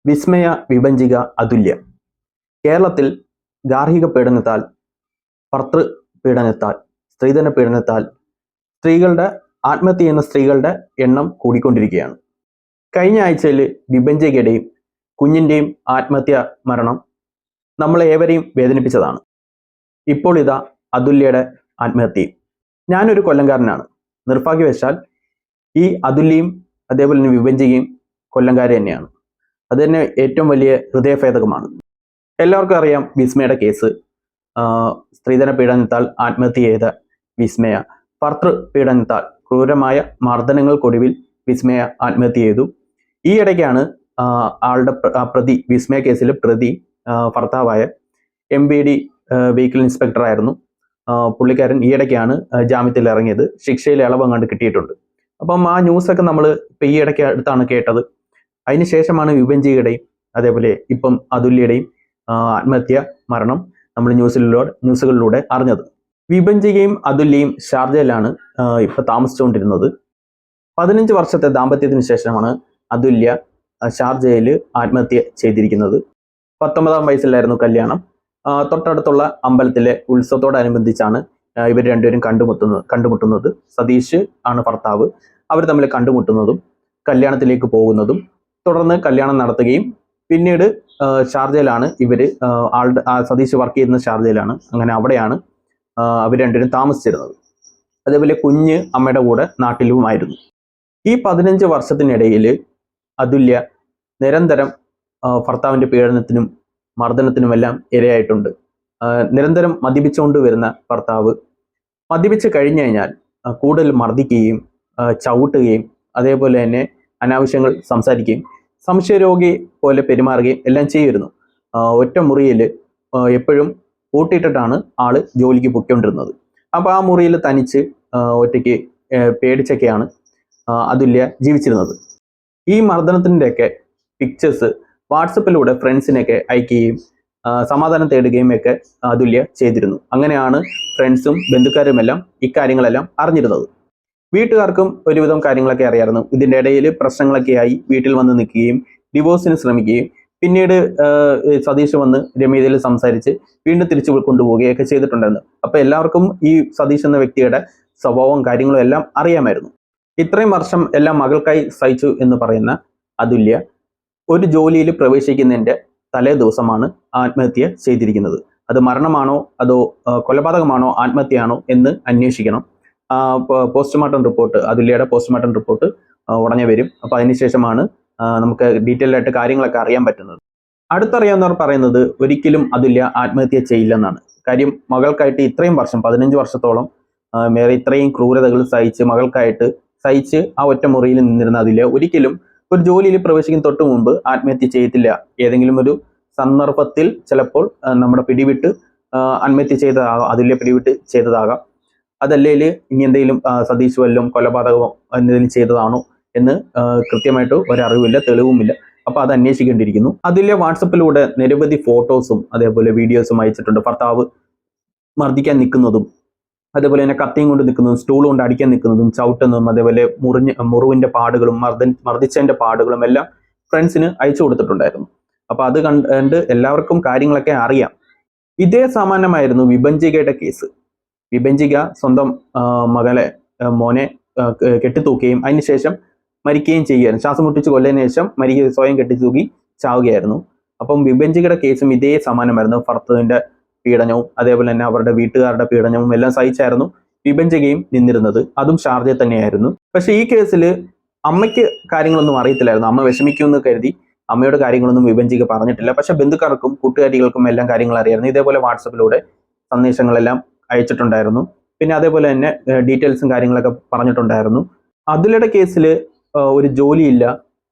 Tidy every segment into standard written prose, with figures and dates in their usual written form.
വിസ്മയ, വിഭജിക, അതുല്യ. കേരളത്തിൽ ഗാർഹിക പീഡനത്താൽ, ഭർതൃ പീഡനത്താൽ, സ്ത്രീധന പീഡനത്താൽ സ്ത്രീകളുടെ ആത്മഹത്യ ചെയ്യുന്ന സ്ത്രീകളുടെ എണ്ണം കൂടിക്കൊണ്ടിരിക്കുകയാണ്. കഴിഞ്ഞ ആഴ്ചയിൽ വിഭജികയുടെയും കുഞ്ഞിൻ്റെയും ആത്മഹത്യ മരണം നമ്മളെ ഏവരെയും വേദനിപ്പിച്ചതാണ്. ഇപ്പോൾ ഇതാ അതുല്യയുടെ ആത്മഹത്യയും. ഞാനൊരു കൊല്ലംകാരനാണ്. നിർഭാഗ്യവശാൽ ഈ അതുല്യയും അതേപോലെ തന്നെ വിഭജികയും കൊല്ലംകാരി തന്നെയാണ്. അത് തന്നെ ഏറ്റവും വലിയ ഹൃദയഭേദകമാണ്. എല്ലാവർക്കും അറിയാം വിസ്മയുടെ കേസ്. സ്ത്രീധന പീഡനത്താൽ ആത്മഹത്യ ചെയ്ത വിസ്മയ, ഭർതൃ പീഡനത്താൽ ക്രൂരമായ മർദ്ദനങ്ങൾക്കൊടുവിൽ വിസ്മയ ആത്മഹത്യ ചെയ്തു. ഈ ഇടയ്ക്കാണ് ആളുടെ പ്രതി, വിസ്മയ കേസിലെ പ്രതി ഭർത്താവായ MVD വെഹിക്കിൾ ഇൻസ്പെക്ടർ ആയിരുന്നു. പുള്ളിക്കാരൻ ഈ ഇടയ്ക്കാണ് ജാമ്യത്തിൽ ഇറങ്ങിയത്. ശിക്ഷയിൽ ഇളവ് കണ്ട് കിട്ടിയിട്ടുണ്ട്. അപ്പം ആ ന്യൂസൊക്കെ നമ്മൾ ഇപ്പം ഈ ഇടയ്ക്ക് അടുത്താണ് കേട്ടത്. അതിനുശേഷമാണ് വിഭജികയുടെയും അതേപോലെ ഇപ്പം അതുല്യയുടെയും ആത്മഹത്യ മരണം നമ്മൾ ന്യൂസുകളിലൂടെ അറിഞ്ഞത്. വിഭജികയും അതുല്യയും ഷാർജയിലാണ് ഇപ്പൊ താമസിച്ചുകൊണ്ടിരുന്നത്. 15 വർഷത്തെ ദാമ്പത്യത്തിന് ശേഷമാണ് അതുല്യ ഷാർജയിൽ ആത്മഹത്യ ചെയ്തിരിക്കുന്നത്. 19-ാം വയസ്സിലായിരുന്നു കല്യാണം. തൊട്ടടുത്തുള്ള അമ്പലത്തിലെ ഉത്സവത്തോടനുബന്ധിച്ചാണ് ഇവർ രണ്ടുപേരും കണ്ടുമുട്ടുന്നത്. സതീഷ് ആണ് ഭർത്താവ്. അവർ തമ്മിൽ കണ്ടുമുട്ടുന്നതും കല്യാണത്തിലേക്ക് പോകുന്നതും തുടർന്ന് കല്യാണം നടത്തുകയും പിന്നീട് ഷാർജയിലാണ് സതീഷ് വർക്ക് ചെയ്യുന്ന ഷാർജയിലാണ്. അങ്ങനെ അവിടെയാണ് അവർ രണ്ടുപേരും താമസിച്ചിരുന്നത്. അതേപോലെ കുഞ്ഞ് അമ്മയുടെ കൂടെ നാട്ടിലുമായിരുന്നു. ഈ 15 വർഷത്തിനിടയിൽ അതുല്യ നിരന്തരം ഭർത്താവിൻ്റെ പീഡനത്തിനും മർദ്ദനത്തിനുമെല്ലാം ഇരയായിട്ടുണ്ട്. നിരന്തരം മദ്യപിച്ചുകൊണ്ട് വരുന്ന ഭർത്താവ് മദ്യപിച്ച് കഴിഞ്ഞു കഴിഞ്ഞാൽ കൂടുതൽ മർദ്ദിക്കുകയും ചവിട്ടുകയും അതേപോലെ തന്നെ അനാവശ്യങ്ങൾ സംസാരിക്കുകയും സംശയരോഗി പോലെ പെരുമാറുകയും എല്ലാം ചെയ്യുമായിരുന്നു. ഒറ്റ മുറിയിൽ എപ്പോഴും പൂട്ടിയിട്ടിട്ടാണ് ആള് ജോലിക്ക് പൊയ്ക്കൊണ്ടിരുന്നത്. അപ്പോൾ ആ മുറിയിൽ തനിച്ച് ഒറ്റയ്ക്ക് പേടിച്ചൊക്കെയാണ് അതുല്യ ജീവിച്ചിരുന്നത്. ഈ മർദ്ദനത്തിൻ്റെയൊക്കെ പിക്ചേഴ്സ് വാട്സപ്പിലൂടെ ഫ്രണ്ട്സിനൊക്കെ അയക്കുകയും സമാധാനം തേടുകയും ഒക്കെ അതുല്യ ചെയ്തിരുന്നു. അങ്ങനെയാണ് ഫ്രണ്ട്സും ബന്ധുക്കാരുമെല്ലാം ഇക്കാര്യങ്ങളെല്ലാം അറിഞ്ഞിരുന്നത്. വീട്ടുകാർക്കും ഒരുവിധം കാര്യങ്ങളൊക്കെ അറിയാമായിരുന്നു. ഇതിൻ്റെ ഇടയിൽ പ്രശ്നങ്ങളൊക്കെ ആയി വീട്ടിൽ വന്ന് നിൽക്കുകയും ഡിവോഴ്സിന് ശ്രമിക്കുകയും പിന്നീട് സതീഷ് വന്ന് രമ്യതയിൽ സംസാരിച്ച് വീണ്ടും തിരിച്ചു കൊണ്ടുപോവുകയൊക്കെ ചെയ്തിട്ടുണ്ടായിരുന്നു. അപ്പോൾ എല്ലാവർക്കും ഈ സതീഷ് എന്ന വ്യക്തിയുടെ സ്വഭാവവും കാര്യങ്ങളും എല്ലാം അറിയാമായിരുന്നു. ഇത്രയും വർഷം എല്ലാം മകൾക്കായി സഹിച്ചു എന്ന് പറയുന്ന അതുല്യ ഒരു ജോലിയിൽ പ്രവേശിക്കുന്നതിൻ്റെ തലേ ദിവസമാണ് ആത്മഹത്യ ചെയ്തിരിക്കുന്നത്. അത് മരണമാണോ അതോ കൊലപാതകമാണോ ആത്മഹത്യയാണോ എന്ന് അന്വേഷിക്കണം. പോസ്റ്റ്മോർട്ടം റിപ്പോർട്ട്, അതുല്യയുടെ പോസ്റ്റ്മോർട്ടം റിപ്പോർട്ട് ഉടനെ വരും. അപ്പോൾ അതിനുശേഷമാണ് നമുക്ക് ഡീറ്റെയിൽ ആയിട്ട് കാര്യങ്ങളൊക്കെ അറിയാൻ പറ്റുന്നത്. അടുത്തറിയാവുന്നവർ പറയുന്നത് ഒരിക്കലും അതുല്യ ആത്മഹത്യ ചെയ്യില്ലെന്നാണ്. കാര്യം മകൾക്കായിട്ട് ഇത്രയും വർഷം 15 വർഷത്തോളം ഇത്രയും ക്രൂരതകൾ മകൾക്കായിട്ട് സഹിച്ച് ആ ഒറ്റ മുറിയിൽ നിന്നിരുന്ന അതുല്യ ഒരിക്കലും ഒരു ജോലിയിൽ പ്രവേശിക്കുന്ന തൊട്ട് മുമ്പ് ആത്മഹത്യ ചെയ്യത്തില്ല. ഏതെങ്കിലും ഒരു സന്ദർഭത്തിൽ ചിലപ്പോൾ നമ്മുടെ പിടിവിട്ട് ആത്മഹത്യ ചെയ്തതാകാം, അതുല്യ പിടിവിട്ട് ചെയ്തതാകാം. അതല്ലേൽ ഇനി എന്തെങ്കിലും സതീഷ് വല്ലതും കൊലപാതകമോ എന്തെങ്കിലും ചെയ്തതാണോ എന്ന് കൃത്യമായിട്ട് ഒരറിവില്ല, തെളിവുമില്ല. അപ്പോൾ അത് അന്വേഷിക്കേണ്ടിയിരിക്കുന്നു. അതുല്യ വാട്സപ്പിലൂടെ നിരവധി ഫോട്ടോസും അതേപോലെ വീഡിയോസും അയച്ചിട്ടുണ്ട്. ഭർത്താവ് മർദ്ദിക്കാൻ നിൽക്കുന്നതും അതേപോലെ തന്നെ കത്തിയും കൊണ്ട് നിൽക്കുന്നതും സ്റ്റൂൾ കൊണ്ട് അടിക്കാൻ നിൽക്കുന്നതും ചവിട്ടുന്നതും അതേപോലെ മുറിവിൻ്റെ പാടുകളും മർദ്ദിച്ചതിൻ്റെ പാടുകളും എല്ലാം ഫ്രണ്ട്സിന് അയച്ചു കൊടുത്തിട്ടുണ്ടായിരുന്നു. അപ്പോൾ അത് കണ്ട് എല്ലാവർക്കും കാര്യങ്ങളൊക്കെ അറിയാം. ഇതേ സമാനമായിരുന്നു വിഭജികയുടെ കേസ്. വിഭജിക സ്വന്തം മോനെ കെട്ടിത്തൂക്കുകയും അതിനുശേഷം മരിക്കുകയും ചെയ്യുകയായിരുന്നു. ശ്വാസം മുട്ടിച്ച് കൊല്ലതിന് ശേഷം സ്വയം കെട്ടിത്തൂക്കി ചാവുകയായിരുന്നു. അപ്പം വിഭജികയുടെ കേസും ഇതേ സമാനമായിരുന്നു. ഭർത്താവിൻ്റെ പീഡനവും അതേപോലെ തന്നെ അവരുടെ വീട്ടുകാരുടെ പീഡനവും എല്ലാം സഹിച്ചായിരുന്നു വിഭജികയും നിന്നിരുന്നത്. അതും ഷാർജയിൽ തന്നെയായിരുന്നു. പക്ഷെ ഈ കേസിൽ അമ്മയ്ക്ക് കാര്യങ്ങളൊന്നും അറിയത്തില്ലായിരുന്നു. അമ്മ വിഷമിക്കുമെന്ന് കരുതി അമ്മയുടെ കാര്യങ്ങളൊന്നും വിഭജിക പറഞ്ഞിട്ടില്ല. പക്ഷെ ബന്ധുക്കാർക്കും കൂട്ടുകാരികൾക്കും എല്ലാം കാര്യങ്ങൾ അറിയായിരുന്നു. ഇതേപോലെ വാട്സപ്പിലൂടെ സന്ദേശങ്ങളെല്ലാം അയച്ചിട്ടുണ്ടായിരുന്നു. പിന്നെ അതേപോലെ തന്നെ ഡീറ്റെയിൽസും കാര്യങ്ങളൊക്കെ പറഞ്ഞിട്ടുണ്ടായിരുന്നു. അതുല്യയുടെ കേസിൽ ഒരു ജോലിയില്ല,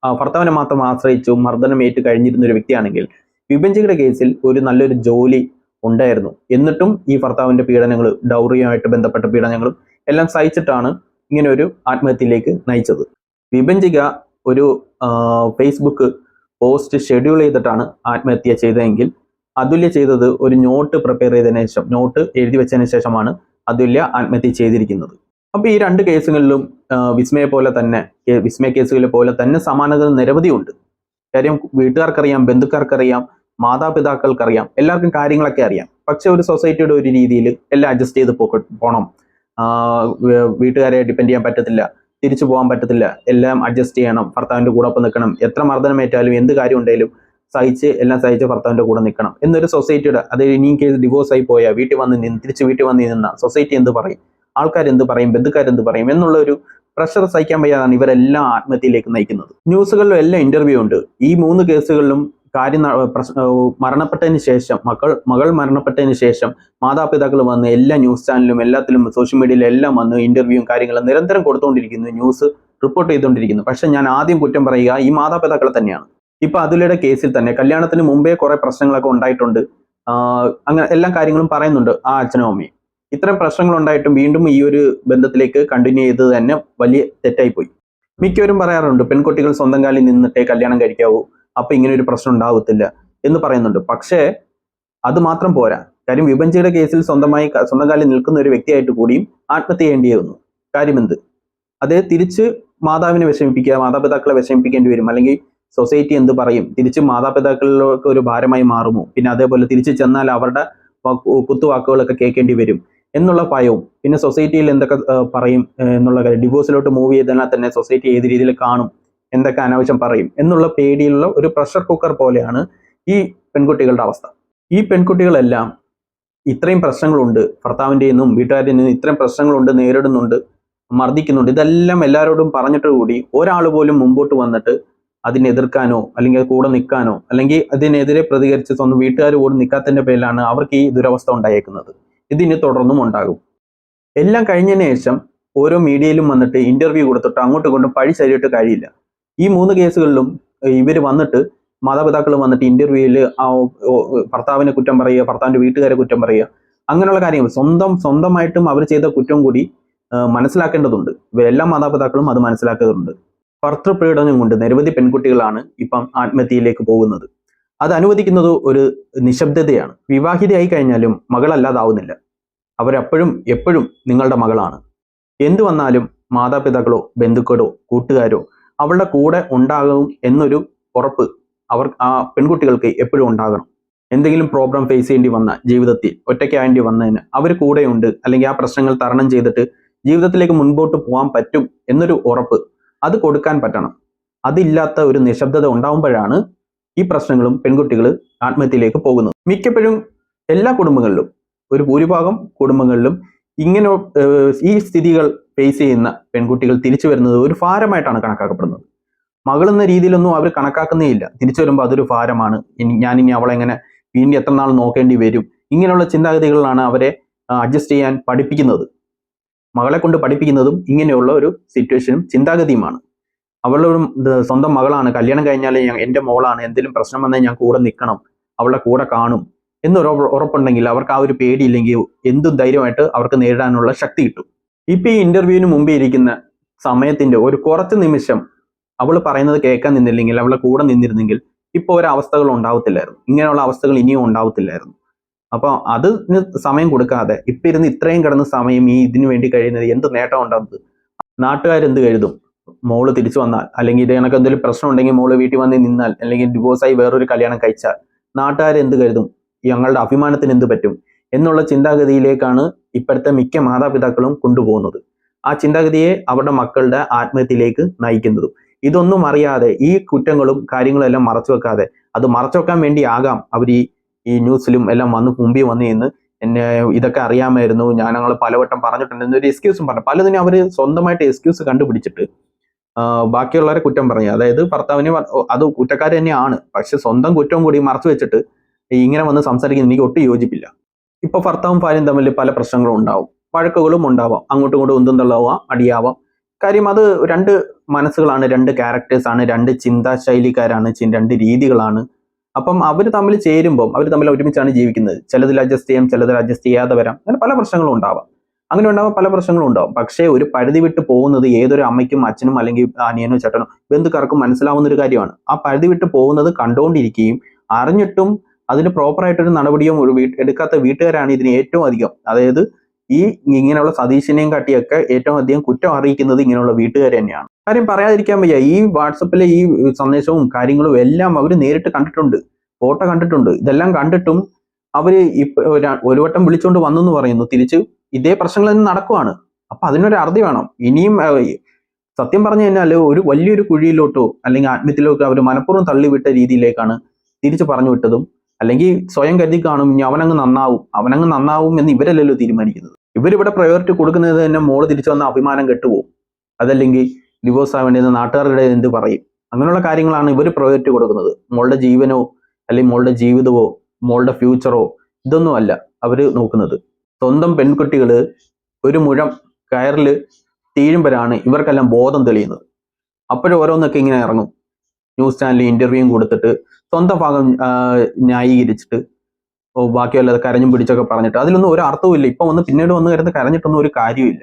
ഭർത്താവിനെ മാത്രം ആശ്രയിച്ചു മർദ്ദനമേറ്റ് കഴിഞ്ഞിരുന്ന ഒരു വ്യക്തിയാണെങ്കിൽ വിഭജികയുടെ കേസിൽ ഒരു നല്ലൊരു ജോലി ഉണ്ടായിരുന്നു. എന്നിട്ടും ഈ ഭർത്താവിൻ്റെ പീഡനങ്ങൾ, ഡൗറിയുമായിട്ട് ബന്ധപ്പെട്ട പീഡനങ്ങളും എല്ലാം സഹിച്ചിട്ടാണ് ഇങ്ങനെ ഒരു ആത്മഹത്യയിലേക്ക് നയിച്ചത്. വിഭജിക ഒരു ഫേസ്ബുക്ക് പോസ്റ്റ് ഷെഡ്യൂൾ ചെയ്തിട്ടാണ് ആത്മഹത്യ ചെയ്തതെങ്കിൽ അതുല്യ ചെയ്തത് ഒരു നോട്ട് പ്രിപ്പയർ ചെയ്തതിനു ശേഷം, നോട്ട് എഴുതി വെച്ചതിന് ശേഷമാണ് അതുല്യ ആത്മഹത്യ ചെയ്തിരിക്കുന്നത്. അപ്പോൾ ഈ രണ്ട് കേസുകളിലും വിസ്മയ കേസുകളിലെ പോലെ തന്നെ സമാനതകൾ നിരവധിയുണ്ട്. കാര്യം വീട്ടുകാർക്കറിയാം, ബന്ധുക്കാർക്കറിയാം, മാതാപിതാക്കൾക്കറിയാം, എല്ലാവർക്കും കാര്യങ്ങളൊക്കെ അറിയാം. പക്ഷെ ഒരു സൊസൈറ്റിയുടെ ഒരു രീതിയിൽ എല്ലാം അഡ്ജസ്റ്റ് ചെയ്ത് പോകണം. വീട്ടുകാരെ ഡിപ്പെൻഡ് ചെയ്യാൻ പറ്റത്തില്ല, തിരിച്ചു പോകാൻ പറ്റത്തില്ല, എല്ലാം അഡ്ജസ്റ്റ് ചെയ്യണം, ഭർത്താവിന്റെ കൂടെ ഒപ്പം നിൽക്കണം, എത്ര മർദ്ദനമേറ്റാലും എന്ത് കാര്യം ഉണ്ടെങ്കിലും എല്ലാം സഹിച്ച് ഭർത്താവിന്റെ കൂടെ നിൽക്കണം എന്നൊരു സൊസൈറ്റിയുടെ, അത് ഇനി കേസ് ഡിവോഴ്സ് ആയി പോയാൽ തിരിച്ച് വീട്ടിൽ വന്ന് നിന്ന സൊസൈറ്റി എന്ത് പറയും, ആൾക്കാരെന്ത് പറയും, ബന്ധുക്കാരെന്ത് പറയും എന്നുള്ള ഒരു പ്രഷർ സഹിക്കാൻ വയ്യാതാണ് ഇവരെല്ലാം ആത്മഹത്യയിലേക്ക് നയിക്കുന്നത്. ന്യൂസുകളിലും എല്ലാം ഇന്റർവ്യൂ ഉണ്ട്. ഈ 3 കേസുകളിലും മരണപ്പെട്ടതിന് ശേഷം മകൾ മരണപ്പെട്ടതിന് ശേഷം മാതാപിതാക്കൾ വന്ന് എല്ലാ ന്യൂസ് ചാനലിലും എല്ലാത്തിലും സോഷ്യൽ മീഡിയയിലും എല്ലാം വന്ന് ഇന്റർവ്യൂവും കാര്യങ്ങളും നിരന്തരം കൊടുത്തുകൊണ്ടിരിക്കുന്നു, ന്യൂസ് റിപ്പോർട്ട് ചെയ്തുകൊണ്ടിരിക്കുന്നു. പക്ഷെ ഞാൻ ആദ്യം കുറ്റം പറയുക ഈ മാതാപിതാക്കളെ തന്നെയാണ്. ഇപ്പൊ അതുലയുടെ കേസിൽ തന്നെ കല്യാണത്തിന് മുമ്പേ കുറെ പ്രശ്നങ്ങളൊക്കെ ഉണ്ടായിട്ടുണ്ട്, അങ്ങനെ എല്ലാ കാര്യങ്ങളും പറയുന്നുണ്ട് ആ അച്ഛനും അമ്മയും. ഇത്തരം പ്രശ്നങ്ങൾ ഉണ്ടായിട്ടും വീണ്ടും ഈ ഒരു ബന്ധത്തിലേക്ക് കണ്ടിന്യൂ ചെയ്തത് തന്നെ വലിയ തെറ്റായി പോയി. മിക്കവരും പറയാറുണ്ട് പെൺകുട്ടികൾ സ്വന്തം കാലിൽ നിന്നിട്ടേ കല്യാണം കഴിക്കാവൂ, അപ്പൊ ഇങ്ങനെ ഒരു പ്രശ്നം ഉണ്ടാവത്തില്ല എന്ന് പറയുന്നുണ്ട്. പക്ഷേ അത് മാത്രം പോരാ. കാര്യം വിഭജിയുടെ കേസിൽ സ്വന്തം കാലിൽ നിൽക്കുന്ന ഒരു വ്യക്തിയായിട്ട് കൂടിയും ആത്മഹത്യ ചെയ്യേണ്ടി വന്നു. കാര്യമെന്ത്? അതേ തിരിച്ച് മാതാപിതാക്കളെ വിഷമിപ്പിക്കേണ്ടി വരും, അല്ലെങ്കിൽ സൊസൈറ്റി എന്ത് പറയും, തിരിച്ച് മാതാപിതാക്കളിലേക്ക് ഒരു ഭാരമായി മാറുമോ, പിന്നെ അതേപോലെ തിരിച്ച് ചെന്നാൽ അവരുടെ കുത്തുവാക്കുകളൊക്കെ കേൾക്കേണ്ടി വരും എന്നുള്ള ഭയവും, പിന്നെ സൊസൈറ്റിയിൽ എന്തൊക്കെ പറയും എന്നുള്ള കാര്യം, ഡിവോഴ്സിലോട്ട് മൂവ് ചെയ്താൽ തന്നെ സൊസൈറ്റി ഏത് രീതിയിൽ കാണും, എന്തൊക്കെ അനാവശ്യം പറയും എന്നുള്ള പേടിയുള്ള ഒരു പ്രഷർ കുക്കർ പോലെയാണ് ഈ പെൺകുട്ടികളുടെ അവസ്ഥ. ഈ പെൺകുട്ടികളെല്ലാം ഇത്രയും പ്രശ്നങ്ങളുണ്ട്, ഭർത്താവിൻ്റെ നിന്നും വീട്ടുകാരിൽ നിന്നും ഇത്രയും പ്രശ്നങ്ങളുണ്ട്, നേരിടുന്നുണ്ട്, മർദ്ദിക്കുന്നുണ്ട്, ഇതെല്ലാം എല്ലാവരോടും പറഞ്ഞിട്ട് കൂടി ഒരാൾ പോലും മുമ്പോട്ട് വന്നിട്ട് അതിനെ എതിർക്കാനോ അല്ലെങ്കിൽ കൂടെ നിൽക്കാനോ അല്ലെങ്കിൽ അതിനെതിരെ പ്രതികരിച്ച് സ്വന്തം വീട്ടുകാർ കൂടെ നിൽക്കാത്തതിന്റെ പേരിലാണ് അവർക്ക് ഈ ദുരവസ്ഥ ഉണ്ടായേക്കുന്നത്. ഇതിന് തുടർന്നും ഉണ്ടാകും. എല്ലാം കഴിഞ്ഞതിന് ശേഷം ഓരോ മീഡിയയിലും വന്നിട്ട് ഇന്റർവ്യൂ കൊടുത്തിട്ട് അങ്ങോട്ടും ഇങ്ങോട്ടും പഴി ശരിയിട്ട് കഴിയില്ല. ഈ 3 കേസുകളിലും ഇവർ വന്നിട്ട് മാതാപിതാക്കൾ വന്നിട്ട് ഇന്റർവ്യൂവിൽ ഭർത്താവിനെ കുറ്റം പറയുക, ഭർത്താവിന്റെ വീട്ടുകാരെ കുറ്റം പറയുക, അങ്ങനെയുള്ള കാര്യങ്ങൾ സ്വന്തമായിട്ടും അവർ ചെയ്ത കുറ്റം കൂടി മനസ്സിലാക്കേണ്ടതുണ്ട്. ഇവരെല്ലാ മാതാപിതാക്കളും അത് മനസ്സിലാക്കേണ്ടതുണ്ട്. ഭർത്തൃപീഡനം കൊണ്ട് നിരവധി പെൺകുട്ടികളാണ് ഇപ്പം ആത്മഹത്യയിലേക്ക് പോകുന്നത്. അത് അനുവദിക്കുന്നത് ഒരു നിശബ്ദതയാണ്. വിവാഹിതയായി കഴിഞ്ഞാലും മകളല്ലാതാവുന്നില്ല. എപ്പോഴും നിങ്ങളുടെ മകളാണ്. എന്തു വന്നാലും മാതാപിതാക്കളോ ബന്ധുക്കളോ കൂട്ടുകാരോ അവളുടെ കൂടെ ഉണ്ടാകും എന്നൊരു ഉറപ്പ് ആ പെൺകുട്ടികൾക്ക് എപ്പോഴും ഉണ്ടാകണം. എന്തെങ്കിലും പ്രോബ്ലം ഫേസ് ചെയ്യേണ്ടി വന്ന ജീവിതത്തിൽ ഒറ്റയ്ക്കാവേണ്ടി വന്നതിന് അവർ കൂടെയുണ്ട്, അല്ലെങ്കിൽ ആ പ്രശ്നങ്ങൾ തരണം ചെയ്തിട്ട് ജീവിതത്തിലേക്ക് മുൻപോട്ട് പോകാൻ പറ്റും എന്നൊരു ഉറപ്പ് അത് കൊടുക്കാൻ പറ്റണം. അതില്ലാത്ത ഒരു നിശബ്ദത ഉണ്ടാവുമ്പോഴാണ് ഈ പ്രശ്നങ്ങളും പെൺകുട്ടികൾ ആത്മഹത്യയിലേക്ക് പോകുന്നത്. മിക്കപ്പോഴും എല്ലാ കുടുംബങ്ങളിലും, ഒരു ഭൂരിഭാഗം കുടുംബങ്ങളിലും ഇങ്ങനെ ഈ സ്ഥിതികൾ ഫേസ് ചെയ്യുന്ന പെൺകുട്ടികൾ തിരിച്ചു വരുന്നത് ഒരു ഭാരമായിട്ടാണ് കണക്കാക്കപ്പെടുന്നത്. മകളെന്ന രീതിയിലൊന്നും അവർ കണക്കാക്കുന്നേ ഇല്ല. തിരിച്ചു വരുമ്പോൾ അതൊരു ഭാരമാണ്, ഞാനിനി അവളെ എങ്ങനെ വീണ്ടും എത്ര നാൾ നോക്കേണ്ടി വരും, ഇങ്ങനെയുള്ള ചിന്താഗതികളിലാണ് അവരെ അഡ്ജസ്റ്റ് ചെയ്യാൻ പഠിപ്പിക്കുന്നത്. മകളെ കൊണ്ട് പഠിപ്പിക്കുന്നതും ഇങ്ങനെയുള്ള ഒരു സിറ്റുവേഷനും ചിന്താഗതിയുമാണ്. അവളുടെ സ്വന്തം മകളാണ്, കല്യാണം കഴിഞ്ഞാൽ എൻ്റെ മോളാണ്, എന്തെങ്കിലും പ്രശ്നം വന്നാൽ ഞാൻ കൂടെ നിൽക്കണം, അവളുടെ കൂടെ കാണും എന്നൊരു ഉറപ്പുണ്ടെങ്കിൽ അവർക്ക് ആ ഒരു പേടിയില്ലെങ്കിൽ എന്തും ധൈര്യമായിട്ട് അവർക്ക് നേരിടാനുള്ള ശക്തി കിട്ടും. ഇപ്പൊ ഈ ഇന്റർവ്യൂവിന് മുമ്പേ ഇരിക്കുന്ന സമയത്തിന്റെ ഒരു കുറച്ച് നിമിഷം അവൾ പറയുന്നത് കേൾക്കാൻ നിന്നില്ലെങ്കിൽ, അവളെ കൂടെ നിന്നിരുന്നെങ്കിൽ ഇപ്പോൾ ഒരവസ്ഥകൾ ഉണ്ടാവത്തില്ലായിരുന്നു, ഇങ്ങനെയുള്ള അവസ്ഥകൾ ഇനിയും ഉണ്ടാവത്തില്ലായിരുന്നു. അപ്പൊ അതിന് സമയം കൊടുക്കാതെ ഇപ്പൊ ഇരുന്ന് ഇത്രയും കിടന്ന സമയം ഇതിനു വേണ്ടി കഴിയുന്നത് എന്ത് നേട്ടം ഉണ്ടാകുന്നത്? നാട്ടുകാരെന്ത് കരുതും? മോള് തിരിച്ചു വന്നാൽ, അല്ലെങ്കിൽ ഇത് കണക്ക് എന്തെങ്കിലും പ്രശ്നം ഉണ്ടെങ്കിൽ മോള് വീട്ടിൽ വന്ന് നിന്നാൽ, അല്ലെങ്കിൽ ഡിവോഴ്സായി വേറൊരു കല്യാണം കഴിച്ചാൽ നാട്ടുകാരെന്ത് കരുതും? ഞങ്ങളുടെ അഭിമാനത്തിന് എന്ത് പറ്റും എന്നുള്ള ചിന്താഗതിയിലേക്കാണ് ഇപ്പോഴത്തെ മിക്ക മാതാപിതാക്കളും കൊണ്ടുപോകുന്നത്. ആ ചിന്താഗതിയെ അവരുടെ മക്കളുടെ ആത്മഹത്യയിലേക്ക് നയിക്കുന്നതും. ഇതൊന്നും അറിയാതെ ഈ കുറ്റങ്ങളും കാര്യങ്ങളും എല്ലാം മറച്ചു വെക്കാതെ, അത് മറച്ചു വെക്കാൻ വേണ്ടി ആകാം അവർ ഈ ന്യൂസിലും എല്ലാം മുമ്പിൽ വന്ന് നിന്ന് എന്നെ ഇതൊക്കെ അറിയാമായിരുന്നു, ഞങ്ങൾ പലവട്ടം പറഞ്ഞിട്ടുണ്ട് എന്നൊരു എക്സ്ക്യൂസും പറഞ്ഞു. പലതിനും അവർ സ്വന്തമായിട്ട് എക്സ്ക്യൂസ് കണ്ടുപിടിച്ചിട്ട് ബാക്കിയുള്ളവരെ കുറ്റം പറഞ്ഞു. അതായത് ഭർത്താവിനെ അത് കുറ്റക്കാർ തന്നെയാണ്, പക്ഷെ സ്വന്തം കുറ്റവും കൂടി മറച്ചു വെച്ചിട്ട് ഇങ്ങനെ വന്ന് സംസാരിക്കുന്ന എനിക്ക് ഒട്ടും യോജിപ്പില്ല. ഇപ്പൊ ഭർത്താവും ഭാര്യയും തമ്മിൽ പല പ്രശ്നങ്ങളും ഉണ്ടാവും, വഴക്കുകളും ഉണ്ടാവാം, അങ്ങോട്ടും ഇങ്ങോട്ടും ഉന്തും തള്ളാവാം, അടിയാവാം. കാര്യം അത് 2 മനസ്സുകളാണ്, 2 ക്യാരക്ടേഴ്സാണ്, 2 ചിന്താശൈലിക്കാരാണ്, 2 രീതികളാണ്. അപ്പം അവർ തമ്മിൽ ചേരുമ്പോൾ അവർ തമ്മിൽ ഒരുമിച്ചാണ് ജീവിക്കുന്നത്. ചിലതിൽ അഡ്ജസ്റ്റ് ചെയ്യാം, ചിലതിൽ അഡ്ജസ്റ്റ് ചെയ്യാതെ വരാം, അങ്ങനെ പല പ്രശ്നങ്ങളും ഉണ്ടാവാം. അങ്ങനെ ഉണ്ടാവാൻ പല പ്രശ്നങ്ങളും ഉണ്ടാവും. പക്ഷേ ഒരു പരിധി വിട്ട് പോകുന്നത് ഏതൊരു അമ്മയ്ക്കും അച്ഛനും അല്ലെങ്കിൽ അനിയനോ ചേട്ടനോ ബന്ധുക്കാർക്കും മനസ്സിലാവുന്ന ഒരു കാര്യമാണ്. ആ പരിധി വിട്ട് പോകുന്നത് കണ്ടുകൊണ്ടിരിക്കുകയും അറിഞ്ഞിട്ടും അതിന് പ്രോപ്പറായിട്ടൊരു നടപടിയോ എടുക്കാത്ത വീട്ടുകാരാണ് ഇതിന് ഏറ്റവും അധികം, അതായത് ഈ ഇങ്ങനെയുള്ള സതീശനെയും കാട്ടിയൊക്കെ ഏറ്റവും അധികം കുറ്റം അറിയിക്കുന്നത് ഇങ്ങനെയുള്ള വീട്ടുകാർ തന്നെയാണ്. കാര്യം പറയാതിരിക്കാൻ വയ്യ. ഈ വാട്സപ്പിലെ ഈ സന്ദേശവും കാര്യങ്ങളും എല്ലാം അവർ നേരിട്ട് കണ്ടിട്ടുണ്ട്, ഫോട്ടോ കണ്ടിട്ടുണ്ട്. ഇതെല്ലാം കണ്ടിട്ടും അവര് ഒരു വട്ടം വിളിച്ചോണ്ട് വന്നു എന്ന് പറയുന്നു, തിരിച്ച് ഇതേ പ്രശ്നങ്ങൾ തന്നെ നടക്കുവാണ്. അപ്പൊ അതിനൊരു അറുതി വേണം. ഇനിയും സത്യം പറഞ്ഞു കഴിഞ്ഞാൽ ഒരു വലിയൊരു കുഴിയിലോട്ടോ അല്ലെങ്കിൽ ആത്മഹത്യയിലോട്ടോ അവർ മനഃപൂർവ്വം തള്ളിവിട്ട രീതിയിലേക്കാണ് തിരിച്ചു പറഞ്ഞു വിട്ടതും. അല്ലെങ്കിൽ സ്വയം കരുതി കാണും ഇനി അവനങ്ങ് നന്നാവും എന്ന് ഇവരല്ലല്ലോ തീരുമാനിക്കുന്നത്. ഇവരിവിടെ പ്രയോറിറ്റി കൊടുക്കുന്നത് തന്നെ മോള് തിരിച്ചു വന്ന അഭിമാനം കെട്ടുപോകും, അതല്ലെങ്കിൽ ഡിവോഴ്സ് ആവേണ്ടത് നാട്ടുകാരുടെ എന്ത് പറയും, അങ്ങനെയുള്ള കാര്യങ്ങളാണ് ഇവർ പ്രയോറിറ്റി കൊടുക്കുന്നത്. മോളുടെ ജീവനോ അല്ലെങ്കിൽ മോളുടെ ജീവിതമോ മോളുടെ ഫ്യൂച്ചറോ ഇതൊന്നും അല്ല അവര് നോക്കുന്നത്. സ്വന്തം പെൺകുട്ടികള് ഒരു മുഴം കയറില് തീരുമ്പോഴാണ് ഇവർക്കെല്ലാം ബോധം തെളിയുന്നത്. അപ്പോഴും ഓരോന്നൊക്കെ ഇങ്ങനെ ഇറങ്ങും, ന്യൂസ് ചാനലിൽ ഇന്റർവ്യൂവും കൊടുത്തിട്ട് സ്വന്തം ഭാഗം ന്യായീകരിച്ചിട്ട് ബാക്കിയല്ലാതെ കരഞ്ഞും പിടിച്ചൊക്കെ പറഞ്ഞിട്ട് അതിലൊന്നും ഒരു അർത്ഥവും ഇല്ല. ഇപ്പൊ പിന്നീട് വന്ന് കരുന്ന് കരഞ്ഞിട്ടൊന്നും ഒരു കാര്യമില്ല.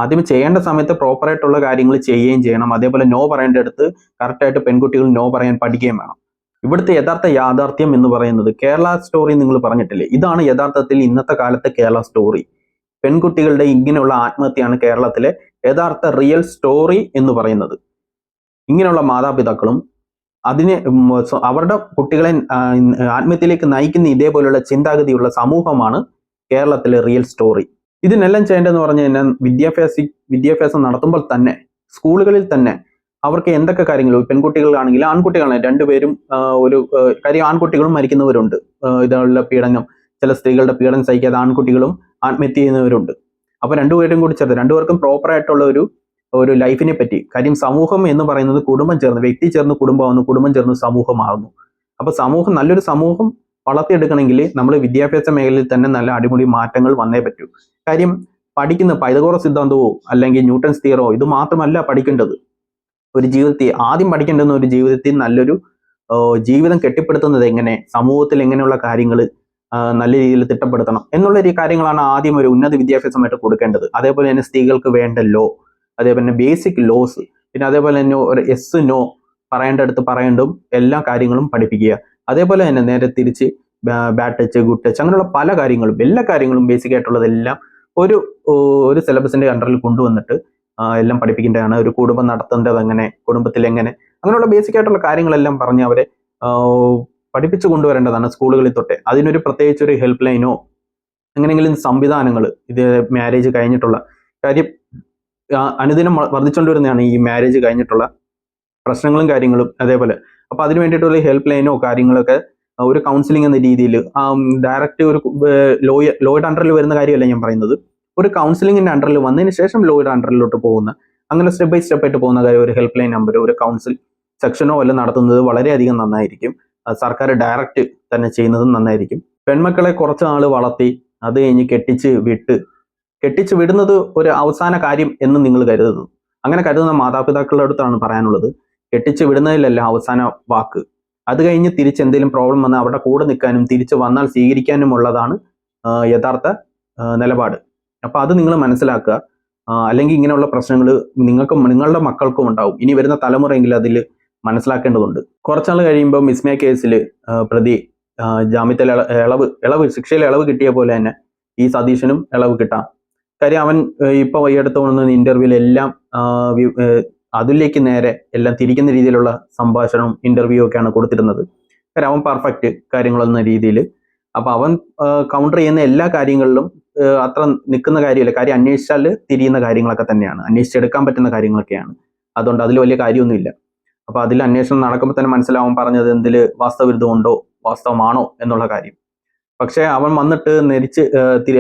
ആദ്യം ചെയ്യേണ്ട സമയത്ത് പ്രോപ്പറായിട്ടുള്ള കാര്യങ്ങൾ ചെയ്യുകയും ചെയ്യണം. അതേപോലെ നോ പറയേണ്ടടുത്ത് കറക്റ്റായിട്ട് പെൺകുട്ടികൾ നോ പറയാൻ പഠിക്കുകയും വേണം. ഇവിടുത്തെ യഥാർത്ഥ യാഥാർത്ഥ്യം എന്ന് പറയുന്നത് കേരള സ്റ്റോറി നിങ്ങൾ പറഞ്ഞിട്ടില്ലേ, ഇതാണ് യഥാർത്ഥത്തിൽ ഇന്നത്തെ കാലത്തെ കേരള സ്റ്റോറി. പെൺകുട്ടികളുടെ ഇങ്ങനെയുള്ള ആത്മഹത്യയാണ് കേരളത്തിലെ യഥാർത്ഥ റിയൽ സ്റ്റോറി എന്ന് പറയുന്നത്. ഇങ്ങനെയുള്ള മാതാപിതാക്കളും അതിനെ അവരുടെ കുട്ടികളെ ആത്മഹത്യയിലേക്ക് നയിക്കുന്ന ഇതേപോലുള്ള ചിന്താഗതിയുള്ള സമൂഹമാണ് കേരളത്തിലെ റിയൽ സ്റ്റോറി. ഇതിനെല്ലാം ചെയ്യേണ്ടതെന്ന് പറഞ്ഞു കഴിഞ്ഞാൽ വിദ്യാഭ്യാസം നടത്തുമ്പോൾ തന്നെ സ്കൂളുകളിൽ തന്നെ അവർക്ക് എന്തൊക്കെ കാര്യങ്ങൾ, പെൺകുട്ടികളാണെങ്കിലും ആൺകുട്ടികളാണെങ്കിൽ രണ്ടുപേരും ഒരു കാര്യം, ആൺകുട്ടികളും മരിക്കുന്നവരുണ്ട്. ഇതുള്ള പീഡനം, ചില സ്ത്രീകളുടെ പീഡനം സഹിക്കാതെ ആൺകുട്ടികളും ആത്മഹത്യ ചെയ്യുന്നവരുണ്ട്. അപ്പൊ രണ്ടുപേരും കൂടി ചേർത്ത് രണ്ടുപേർക്കും പ്രോപ്പറായിട്ടുള്ള ഒരു ലൈഫിനെ പറ്റി കാര്യം, സമൂഹം എന്ന് പറയുന്നത് കുടുംബം ചേർന്ന്, വ്യക്തി ചേർന്ന് കുടുംബമാകുന്നു, കുടുംബം ചേർന്ന് സമൂഹമാകുന്നു. അപ്പൊ നല്ലൊരു സമൂഹം വളർത്തിയെടുക്കണമെങ്കിൽ നമ്മൾ വിദ്യാഭ്യാസ മേഖലയിൽ തന്നെ നല്ല അടിമുടി മാറ്റങ്ങൾ വന്നേ പറ്റൂ. കാര്യം പഠിക്കുന്ന പൈതഗോറസ് സിദ്ധാന്തമോ അല്ലെങ്കിൽ ന്യൂട്ടൺസ് തിയറോ ഇത് മാത്രമല്ല പഠിക്കേണ്ടത്. ഒരു ജീവിതത്തിൽ ആദ്യം പഠിക്കേണ്ടുന്ന ഒരു ജീവിതത്തിൽ നല്ലൊരു ജീവിതം കെട്ടിപ്പടുത്തുന്നത് എങ്ങനെ, സമൂഹത്തിൽ എങ്ങനെയുള്ള കാര്യങ്ങൾ നല്ല രീതിയിൽ തിട്ടപ്പെടുത്തണം എന്നുള്ള കാര്യങ്ങളാണ് ആദ്യം ഒരു ഉന്നത വിദ്യാഭ്യാസമായിട്ട് കൊടുക്കേണ്ടത്. അതേപോലെ തന്നെ സ്ത്രീകൾക്ക് വേണ്ട ലോ, അതേപോലെ തന്നെ ബേസിക് ലോസ്, പിന്നെ അതേപോലെ തന്നെ ഒരു യെസ് നോ പറയേണ്ടടുത്ത് പറയേണ്ടും എല്ലാ കാര്യങ്ങളും പഠിപ്പിക്കുക. അതേപോലെ തന്നെ നേരെ തിരിച്ച് ബാഡ് ടച്ച്, ഗുഡ് ടച്ച്, അങ്ങനെയുള്ള പല കാര്യങ്ങളും, എല്ലാ കാര്യങ്ങളും ബേസിക് ആയിട്ടുള്ളതെല്ലാം ഒരു സിലബസിന്റെ അണ്ടറിൽ കൊണ്ടുവന്നിട്ട് എല്ലാം പഠിപ്പിക്കേണ്ടതാണ്. ഒരു കുടുംബം നടത്തേണ്ടത് എങ്ങനെ, കുടുംബത്തിൽ എങ്ങനെ, അങ്ങനെയുള്ള ബേസിക് ആയിട്ടുള്ള കാര്യങ്ങളെല്ലാം പറഞ്ഞ് അവരെ പഠിപ്പിച്ചു കൊണ്ടുവരേണ്ടതാണ് സ്കൂളുകളിൽ തൊട്ടേ. അതിനൊരു പ്രത്യേകിച്ച് ഒരു ഹെൽപ്പ് ലൈനോ എങ്ങനെയെങ്കിലും സംവിധാനങ്ങൾ, ഇത് മാരേജ് കഴിഞ്ഞിട്ടുള്ള കാര്യം അനുദിനം വർദ്ധിച്ചുകൊണ്ടുവരുന്നതാണ് ഈ മാരേജ് കഴിഞ്ഞിട്ടുള്ള പ്രശ്നങ്ങളും കാര്യങ്ങളും. അതേപോലെ അപ്പൊ അതിന് വേണ്ടിയിട്ടുള്ള ഹെൽപ്പ് ലൈനോ കാര്യങ്ങളൊക്കെ ഒരു കൗൺസിലിംഗ് എന്ന രീതിയിൽ ഡയറക്റ്റ് ഒരു ലോയുടെ അണ്ടറിൽ വരുന്ന കാര്യമല്ല ഞാൻ പറയുന്നത്, ഒരു കൗൺസിലിംഗിന്റെ അണ്ടറിൽ വന്നതിന് ശേഷം ലോയുടെ അണ്ടറിലോട്ട് പോകുന്ന, അങ്ങനെ സ്റ്റെപ്പ് ബൈ സ്റ്റെപ്പ് ആയിട്ട് പോകുന്ന കാര്യം, ഒരു ഹെൽപ്പ് ലൈൻ നമ്പർ, ഒരു കൗൺസിൽ സെക്ഷനോ എല്ലാം നടത്തുന്നത് വളരെയധികം നന്നായിരിക്കും. സർക്കാർ ഡയറക്റ്റ് തന്നെ ചെയ്യുന്നതും നന്നായിരിക്കും. പെൺമക്കളെ കുറച്ച് നാൾ വളർത്തി അത് കഴിഞ്ഞ് കെട്ടിച്ച് വിടുന്നത് ഒരു അവസാന കാര്യം എന്ന് നിങ്ങൾ കരുതുന്നു. അങ്ങനെ കരുതുന്ന മാതാപിതാക്കളുടെ അടുത്താണ് പറയാനുള്ളത്, കെട്ടിച്ച് വിടുന്നതിലല്ല അവസാന വാക്ക്. അത് കഴിഞ്ഞ് തിരിച്ച് എന്തെങ്കിലും പ്രോബ്ലം വന്നാൽ അവരുടെ കൂടെ നിൽക്കാനും തിരിച്ച് വന്നാൽ സ്വീകരിക്കാനുമുള്ളതാണ് യഥാർത്ഥ നിലപാട്. അപ്പൊ അത് നിങ്ങൾ മനസ്സിലാക്കുക. അല്ലെങ്കിൽ ഇങ്ങനെയുള്ള പ്രശ്നങ്ങൾ നിങ്ങളുടെ മക്കൾക്കും ഉണ്ടാവും. ഇനി വരുന്ന തലമുറയെങ്കിലും അതിൽ മനസ്സിലാക്കേണ്ടതുണ്ട്. കുറച്ചാൾ കഴിയുമ്പോൾ മിസ്മയ കേസിൽ പ്രതി ജാമ്യത്തിൽ ശിക്ഷയിൽ ഇളവ് കിട്ടിയ പോലെ തന്നെ ഈ സതീശനും ഇളവ് കിട്ടാം. കാര്യം അവൻ ഇപ്പൊ വയ്യെടുത്ത് കൊണ്ടുവന്ന ഇന്റർവ്യൂവിലെല്ലാം അതിലേക്ക് നേരെ എല്ലാം തിരിക്കുന്ന രീതിയിലുള്ള സംഭാഷണവും ഇന്റർവ്യൂ ഒക്കെയാണ് കൊടുത്തിരുന്നത്. കാര്യം അവൻ പെർഫെക്റ്റ് കാര്യങ്ങളെന്ന രീതിയിൽ. അപ്പൊ അവൻ കൗണ്ടർ ചെയ്യുന്ന എല്ലാ കാര്യങ്ങളിലും അത്ര നിൽക്കുന്ന കാര്യമില്ല. കാര്യം അന്വേഷിച്ചാൽ തിരിയുന്ന കാര്യങ്ങളൊക്കെ തന്നെയാണ്, അന്വേഷിച്ചെടുക്കാൻ പറ്റുന്ന കാര്യങ്ങളൊക്കെയാണ്. അതുകൊണ്ട് അതിൽ വലിയ കാര്യമൊന്നുമില്ല. അപ്പൊ അതിൽ അന്വേഷണം നടക്കുമ്പോൾ തന്നെ മനസ്സിലാവും പറഞ്ഞത് എന്തിൽ വാസ്തവവിരുദ്ധമുണ്ടോ വാസ്തവമാണോ എന്നുള്ള കാര്യം. പക്ഷെ അവൻ വന്നിട്ട്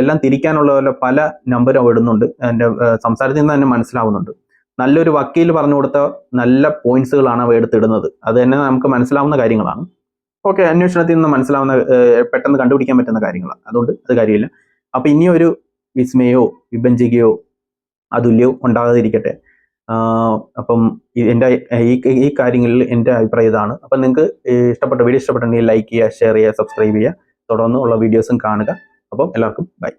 എല്ലാം തിരിക്കാനുള്ള പല നമ്പരും ഇടുന്നുണ്ട്. എൻ്റെ സംസാരത്തിൽ നിന്ന് തന്നെ മനസ്സിലാവുന്നുണ്ട്. നല്ലൊരു വക്കീൽ പറഞ്ഞു കൊടുത്ത നല്ല പോയിന്റ്സുകളാണ് അവ എടുത്തിടുന്നത്. അത് തന്നെ നമുക്ക് മനസ്സിലാവുന്ന കാര്യങ്ങളാണ്. ഓക്കെ, അന്വേഷണത്തിൽ നിന്ന് മനസ്സിലാവുന്ന പെട്ടെന്ന് കണ്ടുപിടിക്കാൻ പറ്റുന്ന കാര്യങ്ങളാണ്. അതുകൊണ്ട് അത് കാര്യമില്ല. അപ്പൊ ഇനിയൊരു വിസ്മയോ വിഭജിക്കുകയോ അതുല്യോ ഉണ്ടാകാതിരിക്കട്ടെ. അപ്പം എൻ്റെ ഈ കാര്യങ്ങളിൽ എൻ്റെ അഭിപ്രായം ഇതാണ്. അപ്പം നിങ്ങൾക്ക് വീഡിയോ ഇഷ്ടപ്പെട്ടെങ്കിൽ ലൈക്ക് ചെയ്യുക, ഷെയർ ചെയ്യുക, സബ്സ്ക്രൈബ് ചെയ്യുക, തുടർന്നുള്ള വീഡിയോസും കാണുക. അപ്പം എല്ലാവർക്കും ബൈ.